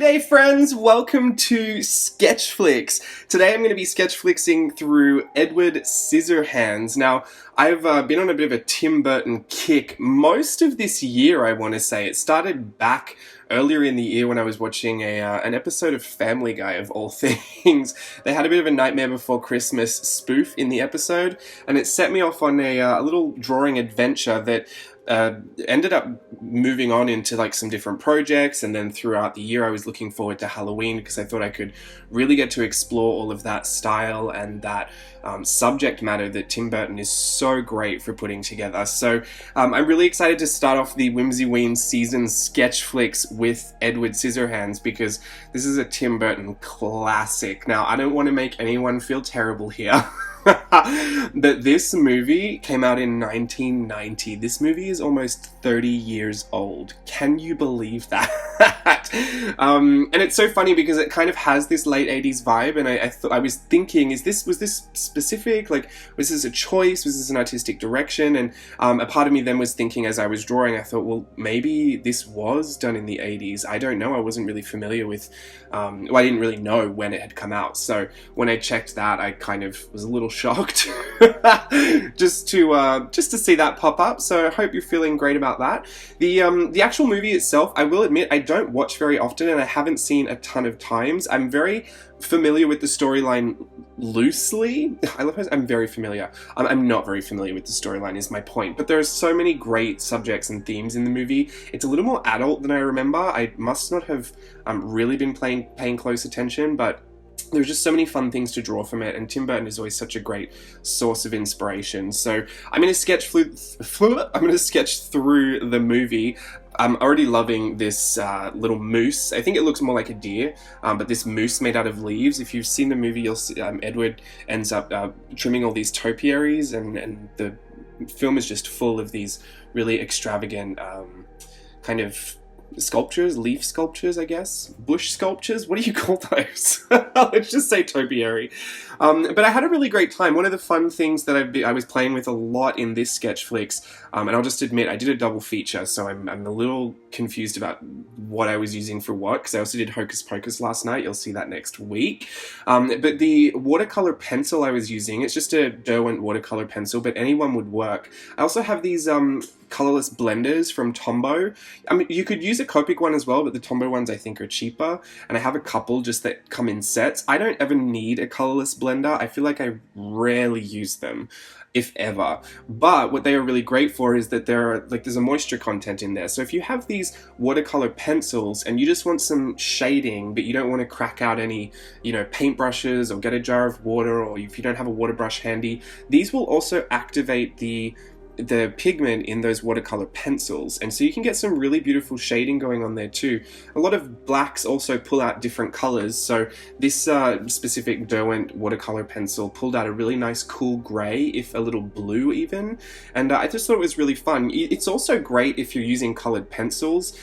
G'day friends, welcome to SKETCHFLIX. Today I'm going to be sketchflixing through Edward Scissorhands. Now, I've been on a bit of a Tim Burton kick most of this year, I want to say. It started back earlier in the year when I was watching an episode of Family Guy, of all things. They had a bit of a Nightmare Before Christmas spoof in the episode, and it set me off on a little drawing adventure that ended up moving on into like some different projects, and then throughout the year I was looking forward to Halloween because I thought I could really get to explore all of that style and that subject matter that Tim Burton is so great for putting together. So I'm really excited to start off the Whimsyween season SKETCHFLIX with Edward Scissorhands because this is a Tim Burton classic. Now, I don't want to make anyone feel terrible here. But this movie came out in 1990. This movie is almost 30 years old. Can you believe that? And it's so funny because it kind of has this late 80s vibe, and I was thinking, was this specific? Like, was this a choice? Was this an artistic direction? And a part of me then was thinking as I was drawing, I thought, well, maybe this was done in the 80s. I don't know. I wasn't really familiar with, well, I didn't really know when it had come out. So when I checked that, I kind of was a little shocked just to see that pop up. So I hope you're feeling great about that. The actual movie itself, I will admit, I don't watch very often, and I haven't seen a ton of times. I'm very familiar with the storyline loosely. I'm very familiar. I'm not very familiar with the storyline is my point, but there are so many great subjects and themes in the movie. It's a little more adult than I remember. I must not have really been paying close attention, but there's just so many fun things to draw from it, and Tim Burton is always such a great source of inspiration. So I'm going to sketch through the movie. I'm already loving this little moose. I think it looks more like a deer, but this moose made out of leaves. If you've seen the movie, you'll see Edward ends up trimming all these topiaries, and the film is just full of these really extravagant kind of sculptures, leaf sculptures, I guess, bush sculptures. What do you call those? Let's just say topiary. But I had a really great time. One of the fun things that I was playing with a lot in this SKETCHFLIX, and I'll just admit I did a double feature, so I'm a little confused about what I was using for what, because I also did Hocus Pocus last night. You'll see that next week. But the watercolor pencil I was using, it's just a Derwent watercolor pencil, but anyone would work. I also have these colorless blenders from Tombow. I mean, you could use a Copic one as well, but the Tombow ones I think are cheaper, and I have a couple just that come in sets. I don't ever need a colorless blender. I feel like I rarely use them, if ever. But what they are really great for is that there's a moisture content in there. So if you have these watercolor pencils and you just want some shading, but you don't want to crack out any, paintbrushes or get a jar of water, or if you don't have a water brush handy, these will also activate the pigment in those watercolor pencils, and so you can get some really beautiful shading going on there too. A lot of blacks also pull out different colors, so this specific Derwent watercolor pencil pulled out a really nice cool gray, if a little blue even, and I just thought it was really fun. It's also great if you're using colored pencils.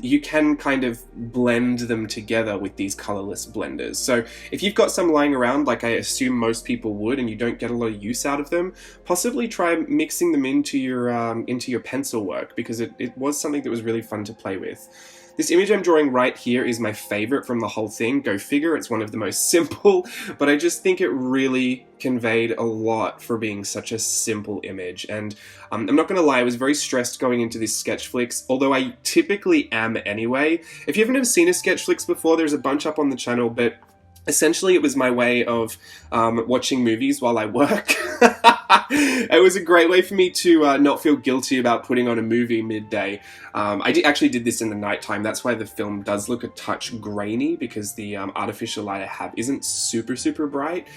You can kind of blend them together with these colorless blenders. So if you've got some lying around, like I assume most people would, and you don't get a lot of use out of them, possibly try mixing them into your pencil work, because it was something that was really fun to play with. This image I'm drawing right here is my favorite from the whole thing. Go figure, it's one of the most simple, but I just think it really conveyed a lot for being such a simple image. And I'm not going to lie, I was very stressed going into this SKETCHFLIX, although I typically am anyway. If you haven't ever seen a SKETCHFLIX before, there's a bunch up on the channel, but essentially it was my way of watching movies while I work. It was a great way for me to not feel guilty about putting on a movie midday. I actually did this in the nighttime. That's why the film does look a touch grainy, because the artificial light I have isn't super, super bright.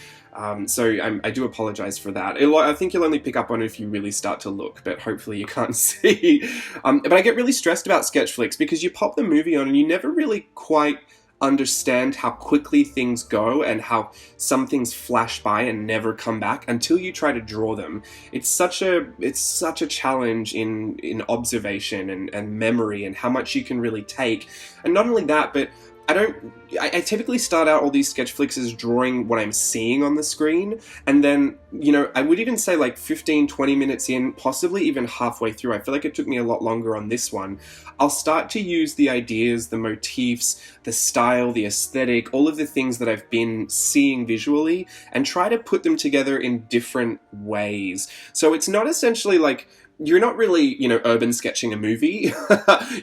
So I do apologize for that. I think you'll only pick up on it if you really start to look, but hopefully you can't see. But I get really stressed about SKETCHFLIX because you pop the movie on and you never really quite understand how quickly things go and how some things flash by and never come back until you try to draw them. It's such a challenge in observation and memory and how much you can really take. And not only that, but I typically start out all these sketch flicks as drawing what I'm seeing on the screen, and then, you know, I would even say like 15-20 minutes in, possibly even halfway through, I feel like it took me a lot longer on this one, I'll start to use the ideas, the motifs, the style, the aesthetic, all of the things that I've been seeing visually, and try to put them together in different ways. So it's not essentially like, you're not really, you know, urban sketching a movie.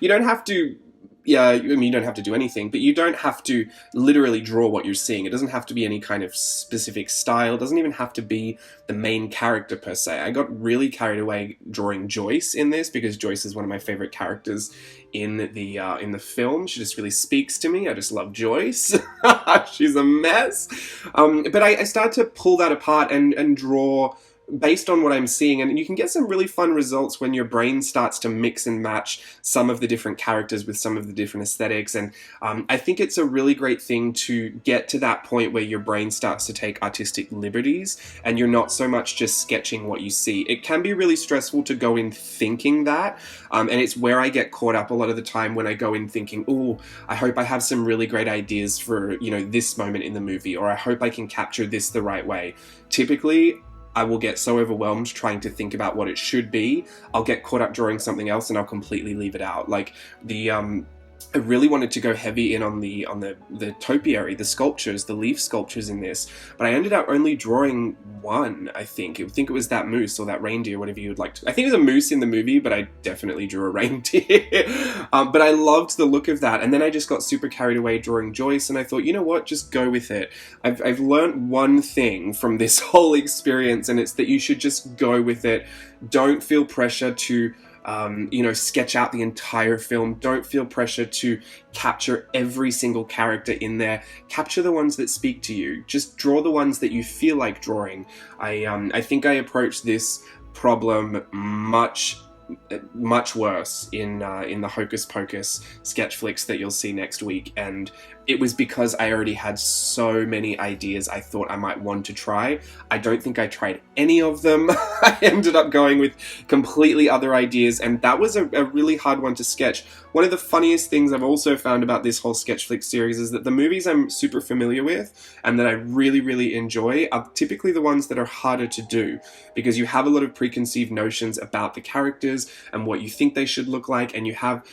You don't have to, yeah, I mean, you don't have to do anything, but you don't have to literally draw what you're seeing. It doesn't have to be any kind of specific style. It doesn't even have to be the main character per se. I got really carried away drawing Joyce in this because Joyce is one of my favorite characters in the film. She just really speaks to me. I just love Joyce. She's a mess. But I start to pull that apart and draw based on what I'm seeing, and you can get some really fun results when your brain starts to mix and match some of the different characters with some of the different aesthetics, and I think it's a really great thing to get to that point where your brain starts to take artistic liberties and you're not so much just sketching what you see. It can be really stressful to go in thinking that, and it's where I get caught up a lot of the time when I go in thinking, oh, I hope I have some really great ideas for, you know, this moment in the movie, or I hope I can capture this the right way. Typically, I will get so overwhelmed trying to think about what it should be, I'll get caught up drawing something else and I'll completely leave it out. Like I really wanted to go heavy in on the topiary, the sculptures, the leaf sculptures in this, but I ended up only drawing one, I think. I think it was that moose or that reindeer, whatever you would like to. I think it was a moose in the movie, but I definitely drew a reindeer. But I loved the look of that, and then I just got super carried away drawing Joyce, and I thought, you know what, just go with it. I've learned one thing from this whole experience, and it's that you should just go with it. Don't feel pressure to you know, sketch out the entire film. Don't feel pressure to capture every single character in there. Capture the ones that speak to you. Just draw the ones that you feel like drawing. I think I approached this problem much worse in the Hocus Pocus sketch flicks that you'll see next week, and it was because I already had so many ideas I thought I might want to try. I don't think I tried any of them. I ended up going with completely other ideas, and that was a really hard one to sketch. One of the funniest things I've also found about this whole sketch flick series is that the movies I'm super familiar with and that I really, really enjoy are typically the ones that are harder to do, because you have a lot of preconceived notions about the characters and what you think they should look like, and you have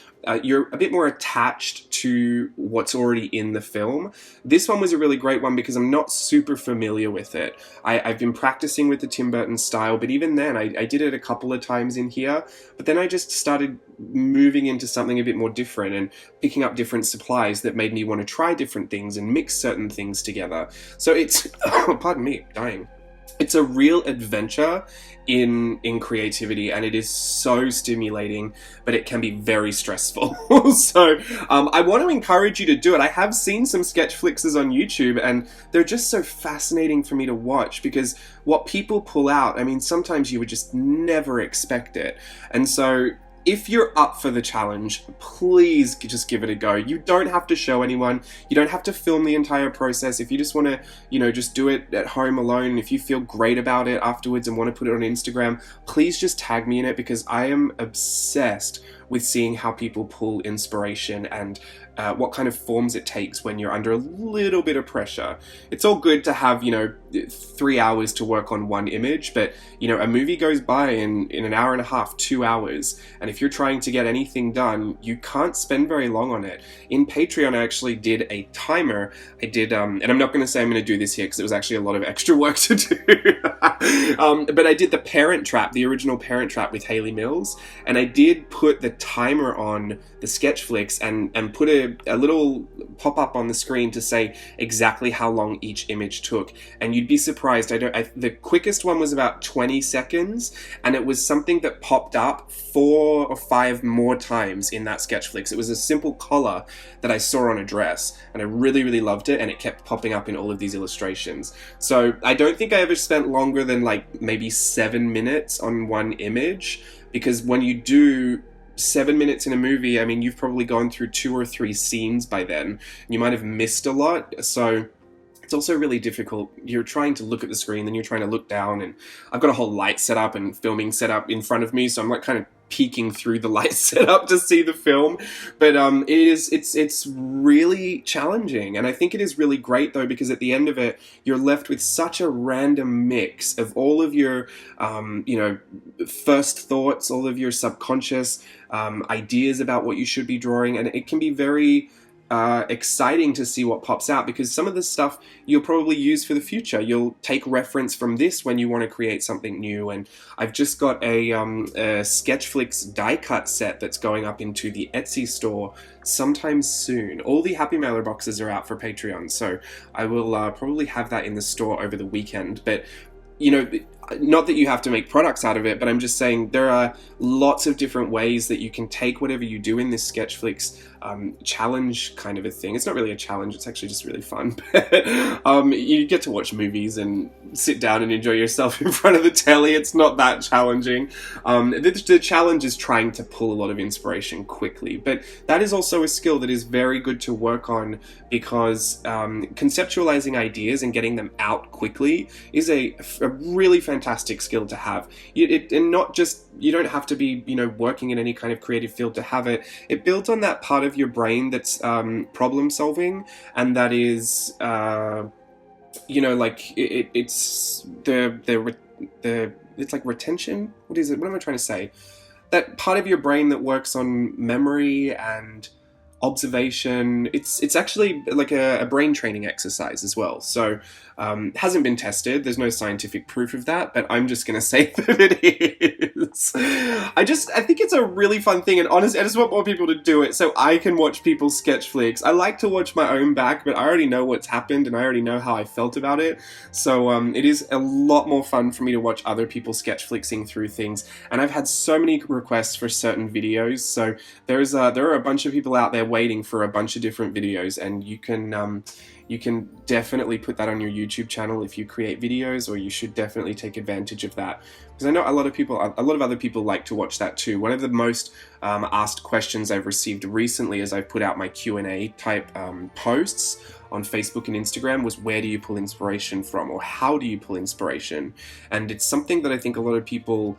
you're a bit more attached to what's already in the film. This one was a really great one because I'm not super familiar with it. I've been practicing with the Tim Burton style, but even then I did it a couple of times in here, but then I just started moving into something a bit more different and picking up different supplies that made me want to try different things and mix certain things together. So it's, pardon me, dying. It's a real adventure in creativity, and it is so stimulating, but it can be very stressful. So I want to encourage you to do it. I have seen some sketch flixes on YouTube, and they're just so fascinating for me to watch, because what people pull out, I mean, sometimes you would just never expect it. And so if you're up for the challenge, please just give it a go. You don't have to show anyone. You don't have to film the entire process. If you just want to, you know, just do it at home alone, if you feel great about it afterwards and want to put it on Instagram, please just tag me in it, because I am obsessed with seeing how people pull inspiration and what kind of forms it takes when you're under a little bit of pressure. It's all good to have, you know, 3 hours to work on one image, but, you know, a movie goes by in an hour and a half, 2 hours, and if you're trying to get anything done, you can't spend very long on it. In Patreon, I actually did a timer. I did, and I'm not going to say I'm going to do this here because it was actually a lot of extra work to do, but I did the Parent Trap, the original Parent Trap with Hayley Mills, and I did put the timer on the SKETCHFLIX and put a little pop-up on the screen to say exactly how long each image took, and you'd be surprised. The quickest one was about 20 seconds, and it was something that popped up 4 or 5 more times in that SKETCHFLIX. It was a simple collar that I saw on a dress, and I really, really loved it, and it kept popping up in all of these illustrations. So I don't think I ever spent longer than like maybe 7 minutes on one image, because when you do 7 minutes in a movie, I mean, you've probably gone through 2 or 3 scenes by then. You might have missed a lot, so it's also really difficult. You're trying to look at the screen, then you're trying to look down, and I've got a whole light set up and filming set up in front of me, so I'm like kind of peeking through the light setup to see the film. But it's really challenging, and I think it is really great though, because at the end of it you're left with such a random mix of all of your first thoughts, all of your subconscious ideas about what you should be drawing, and it can be very exciting to see what pops out, because some of this stuff you'll probably use for the future. You'll take reference from this when you want to create something new. And I've just got a SKETCHFLIX die cut set that's going up into the Etsy store sometime soon. All the Happy Mailer boxes are out for Patreon, so I will probably have that in the store over the weekend. But not that you have to make products out of it, but I'm just saying there are lots of different ways that you can take whatever you do in this SKETCHFLIX challenge kind of a thing. It's not really a challenge, it's actually just really fun. You get to watch movies and sit down and enjoy yourself in front of the telly. It's not that challenging. The challenge is trying to pull a lot of inspiration quickly, but that is also a skill that is very good to work on, because conceptualizing ideas and getting them out quickly is a really fantastic skill to have. And not just, you don't have to be working in any kind of creative field to have it. It builds on that part of your brain that's problem solving, and that is it's it's like retention. What is it? What am I trying to say? That part of your brain that works on memory and observation. It's actually like a brain training exercise as well. So hasn't been tested. There's no scientific proof of that, but I'm just going to say that it is. I think it's a really fun thing, and honestly, I just want more people to do it so I can watch people sketch flicks. I like to watch my own back, but I already know what's happened and I already know how I felt about it. So it is a lot more fun for me to watch other people sketch flicksing through things, and I've had so many requests for certain videos. So there are a bunch of people out there waiting for a bunch of different videos, and you can definitely put that on your YouTube channel if you create videos, or you should definitely take advantage of that, because I know a lot of other people like to watch that too. One of the most asked questions I've received recently as I've put out my Q&A type posts on Facebook and Instagram was, where do you pull inspiration from, or how do you pull inspiration? And it's something that I think a lot of people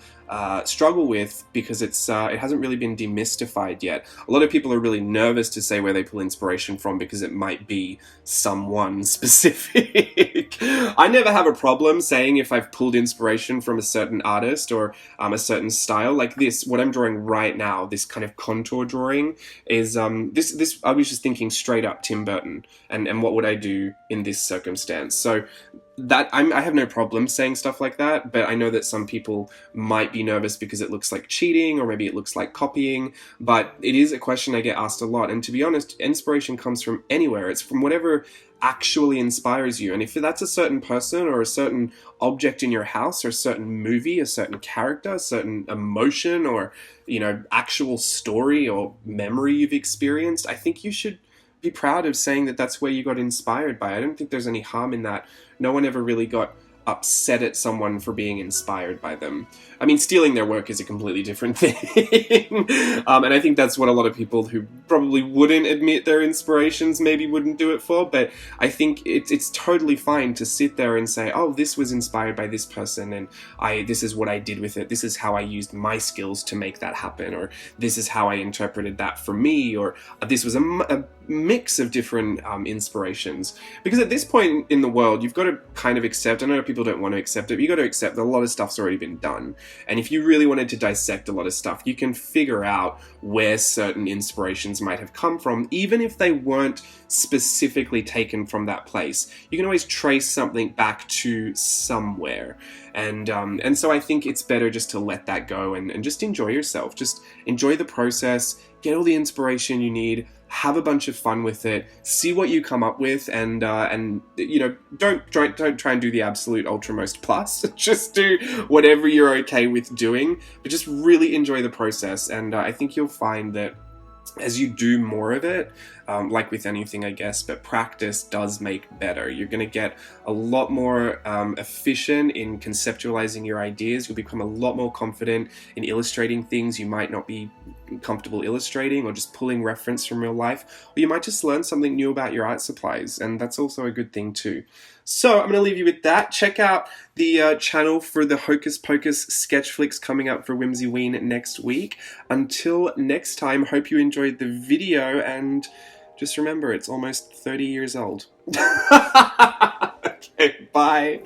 struggle with, because it hasn't really been demystified yet. A lot of people are really nervous to say where they pull inspiration from, because it might be someone specific. I never have a problem saying if I've pulled inspiration from a certain artist or a certain style. Like this, what I'm drawing right now, this kind of contour drawing is this. I was just thinking straight up Tim Burton, and what would I do in this circumstance? So that I have no problem saying stuff like that, but I know that some people might be nervous because it looks like cheating, or maybe it looks like copying. But it is a question I get asked a lot, and to be honest, inspiration comes from anywhere. It's from whatever actually inspires you. And if that's a certain person or a certain object in your house, or a certain movie, a certain character, a certain emotion, or actual story or memory you've experienced, I think you should be proud of saying that that's where you got inspired by. I don't think there's any harm in that. No one ever really got upset at someone for being inspired by them. I mean, stealing their work is a completely different thing. And I think that's what a lot of people who probably wouldn't admit their inspirations maybe wouldn't do it for. But I think it's totally fine to sit there and say, oh, this was inspired by this person, and this is what I did with it. This is how I used my skills to make that happen, or this is how I interpreted that for me, or this was a mix of different inspirations. Because at this point in the world, you've got to kind of accept, I know people don't want to accept it, but you've got to accept that a lot of stuff's already been done. And if you really wanted to dissect a lot of stuff, you can figure out where certain inspirations might have come from, even if they weren't specifically taken from that place. You can always trace something back to somewhere. And so I think it's better just to let that go and just enjoy yourself. Just enjoy the process, get all the inspiration you need, have a bunch of fun with it, see what you come up with, and don't try and do the absolute ultramost plus. Just do whatever you're okay with doing, but just really enjoy the process. And I think you'll find that as you do more of it, like with anything, I guess, but practice does make better. You're going to get a lot more efficient in conceptualizing your ideas. You'll become a lot more confident in illustrating things you might not be comfortable illustrating or just pulling reference from real life, or you might just learn something new about your art supplies, and that's also a good thing too. So I'm going to leave you with that. Check out the channel for the Hocus Pocus SKETCHFLIX coming up for Whimsyween next week. Until next time, hope you enjoyed the video, and just remember, it's almost 30 years old. Okay, bye.